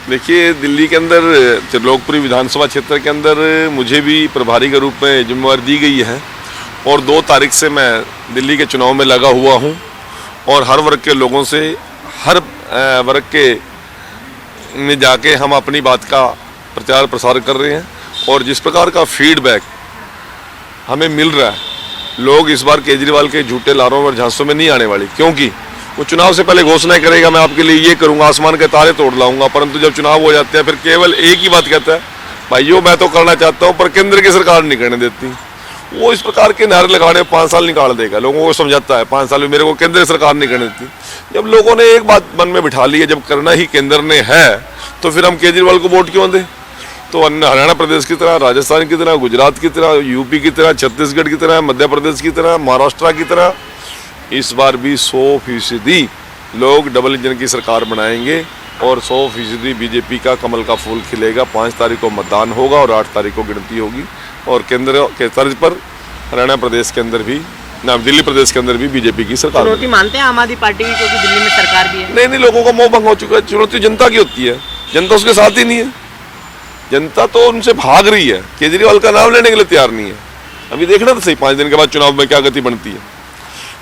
देखिए, दिल्ली के अंदर त्रिलोकपुरी विधानसभा क्षेत्र के अंदर मुझे भी प्रभारी के रूप में जिम्मेवारी दी गई है और 2 तारीख से मैं दिल्ली के चुनाव में लगा हुआ हूं और हर वर्ग के लोगों से, हर वर्ग के में जाके हम अपनी बात का प्रचार प्रसार कर रहे हैं और जिस प्रकार का फीडबैक हमें मिल रहा है, लोग इस बार केजरीवाल के झूठे लारों और झांसों में नहीं आने वाली, क्योंकि वो चुनाव से पहले घोषणा करेगा मैं आपके लिए ये करूंगा, आसमान के तारे तोड़ लाऊंगा, परंतु जब चुनाव हो जाते हैं फिर केवल एक ही बात कहता है, भाइयों मैं तो करना चाहता हूं पर केंद्र की सरकार नहीं करने देती। वो इस प्रकार के नारे लगाने 5 साल निकाल देगा, लोगों को समझाता है 5 साल में मेरे को केंद्र सरकार नहीं करने देती। जब लोगों ने एक बात मन में बिठा ली है, जब करना ही केंद्र ने है तो फिर हम केजरीवाल को वोट क्यों दें। तो अन्य हरियाणा प्रदेश की तरह, राजस्थान की तरह, गुजरात की तरह, यूपी की तरह, छत्तीसगढ़ की तरह, मध्य प्रदेश की तरह, महाराष्ट्र की तरह इस बार भी 100% लोग डबल इंजन की सरकार बनाएंगे और 100% बीजेपी का कमल का फूल खिलेगा। 5 तारीख को मतदान होगा और 8 तारीख को गिनती होगी और केंद्र के तर्ज पर हरियाणा प्रदेश के अंदर भी, दिल्ली प्रदेश के अंदर भी बीजेपी की सरकार। चुनौती मानते हैं आम आदमी पार्टी की, क्योंकि दिल्ली में सरकार भी है। नहीं, लोगों का मोह भंग हो चुका है। चुनौती जनता की होती है, जनता उसके साथ ही नहीं है। जनता तो उनसे भाग रही है, केजरीवाल का नाम लेने के लिए तैयार नहीं है। अभी देखना तो सही 5 दिन के बाद चुनाव में क्या गति बनती है।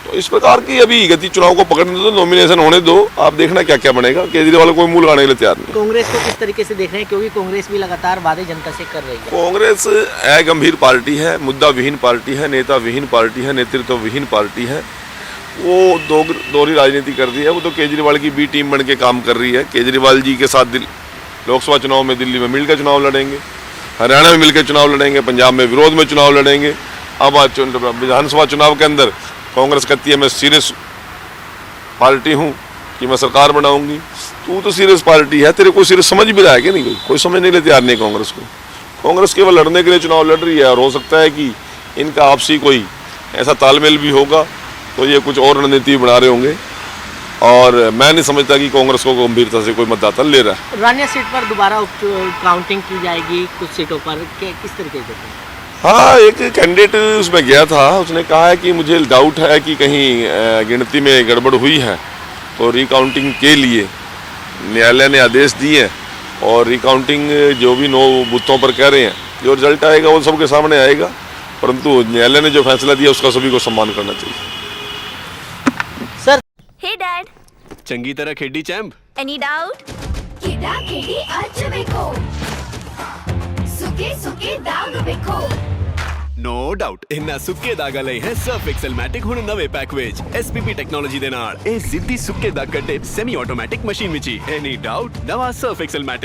तो इस प्रकार की अभी गति चुनाव को पकड़ने दो, नॉमिनेशन होने दो, आप देखना क्या क्या बनेगा। केजरीवाल को मूल गाने के लिए तैयार नहीं। कांग्रेस को किस तरीके से देख रहे हैं, क्योंकि कांग्रेस भी लगातार वादे जनता से कर रही है। कांग्रेस गंभीर पार्टी है, मुद्दा विहीन पार्टी है, नेता विहीन पार्टी है, नेतृत्व विहीन पार्टी है। वो दोहरी राजनीति कर रही है। वो तो केजरीवाल की बी टीम बन के काम कर रही है। केजरीवाल जी के साथ लोकसभा चुनाव में दिल्ली में मिलकर चुनाव लड़ेंगे, हरियाणा में मिलकर चुनाव लड़ेंगे, पंजाब में विरोध में चुनाव लड़ेंगे। अब विधानसभा चुनाव के अंदर कांग्रेस कहती है मैं सीरियस पार्टी हूं कि मैं सरकार बनाऊंगी। तू तो सीरियस पार्टी है, तेरे को सीरियस समझ भी रहा है कि नहीं? कोई समझने के लिए तैयार नहीं कांग्रेस को। कांग्रेस केवल लड़ने के लिए चुनाव लड़ रही है और हो सकता है कि इनका आपसी कोई ऐसा तालमेल भी होगा तो ये कुछ और रणनीति बना रहे होंगे और मैं नहीं समझता कि कांग्रेस को गंभीरता से कोई मतदाता ले रहा है। रानिया सीट पर दोबारा काउंटिंग की जाएगी कुछ सीटों पर, किस तरीके से? हाँ, एक कैंडिडेट उसमें गया था, उसने कहा है कि मुझे डाउट है कि कहीं गिनती में गड़बड़ हुई है, तो रिकाउंटिंग के लिए न्यायालय ने आदेश दिए और रिकाउंटिंग जो भी 9 बूथों पर कह रहे हैं, जो रिजल्ट आएगा वो सबके सामने आएगा, परंतु न्यायालय ने जो फैसला दिया उसका सभी को सम्मान करना चाहिए। सर, हे डैड, चंगी तरह खेडी चैंप। Any doubt? ಕಿಡಾ ಕಿಡಿ ಹಚ್ಚಬೇಕು ಸುಕೆ ಸುಕೆ ದಾಗ ಬೇಕು नो डाउट इन्ना सुक्के दाग लए हैं सर्फ एक्सेल मैटिक हुण नवे पैक विच एसपीपी टेक्नोलॉजी दे नाल ए जिद्दी सुक्के दाग कटे semi automatic machine which any doubt नवा सर्फ एक्सेल मैटिक।